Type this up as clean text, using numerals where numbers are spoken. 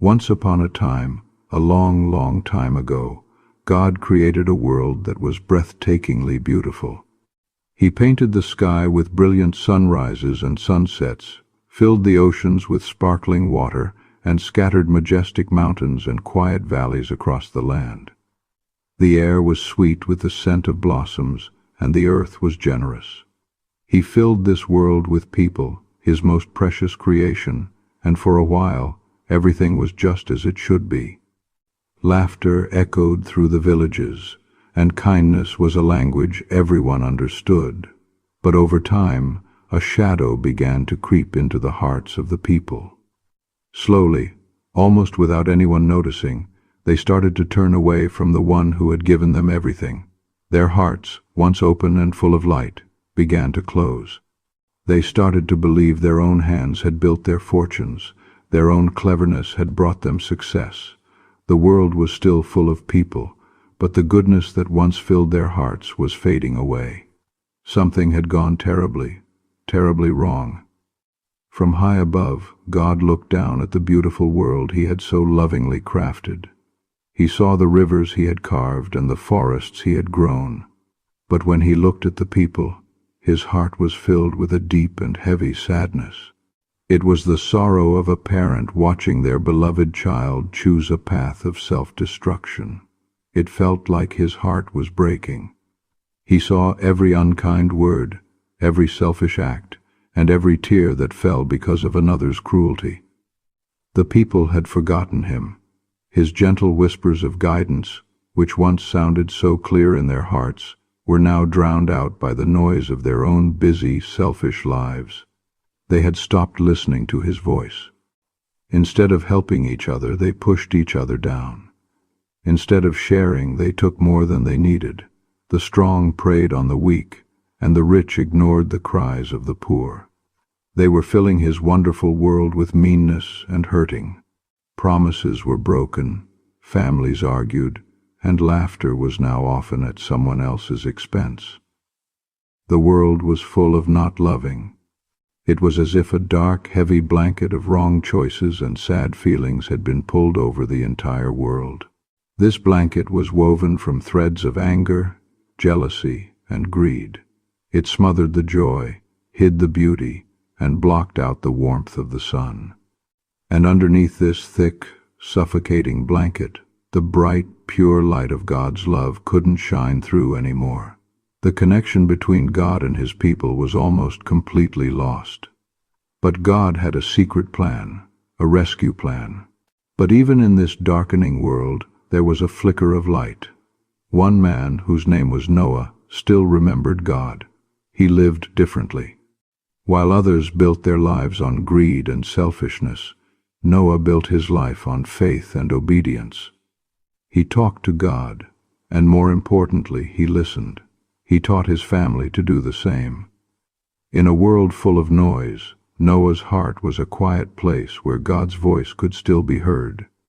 Once upon a time, a long, long time ago, God created a world that was breathtakingly beautiful. He painted the sky with brilliant sunrises and sunsets, filled the oceans with sparkling water, and scattered majestic mountains and quiet valleys across the land. The air was sweet with the scent of blossoms, and the earth was generous. He filled this world with people, his most precious creation, and for a while, everything was just as it should be. Laughter echoed through the villages, and kindness was a language everyone understood. But over time, a shadow began to creep into the hearts of the people. Slowly, almost without anyone noticing, they started to turn away from the one who had given them everything. Their hearts, once open and full of light, began to close. They started to believe their own hands had built their fortunes, their own cleverness had brought them success. The world was still full of people, but the goodness that once filled their hearts was fading away. Something had gone terribly, terribly wrong. From high above, God looked down at the beautiful world he had so lovingly crafted. He saw the rivers he had carved and the forests he had grown. But when he looked at the people, his heart was filled with a deep and heavy sadness. It was the sorrow of a parent watching their beloved child choose a path of self-destruction. It felt like his heart was breaking. He saw every unkind word, every selfish act, and every tear that fell because of another's cruelty. The people had forgotten him. His gentle whispers of guidance, which once sounded so clear in their hearts, were now drowned out by the noise of their own busy, selfish lives. They had stopped listening to his voice. Instead of helping each other, they pushed each other down. Instead of sharing, they took more than they needed. The strong preyed on the weak, and the rich ignored the cries of the poor. They were filling his wonderful world with meanness and hurting. Promises were broken, families argued, and laughter was now often at someone else's expense. The world was full of not loving. It was as if a dark, heavy blanket of wrong choices and sad feelings had been pulled over the entire world. This blanket was woven from threads of anger, jealousy, and greed. It smothered the joy, hid the beauty, and blocked out the warmth of the sun. And underneath this thick, suffocating blanket, the bright, pure light of God's love couldn't shine through anymore. The connection between God and his people was almost completely lost. But God had a secret plan, a rescue plan. But even in this darkening world, there was a flicker of light. One man, whose name was Noah, still remembered God. He lived differently. While others built their lives on greed and selfishness, Noah built his life on faith and obedience. He talked to God, and more importantly, he listened. He taught his family to do the same. In a world full of noise, Noah's heart was a quiet place where God's voice could still be heard.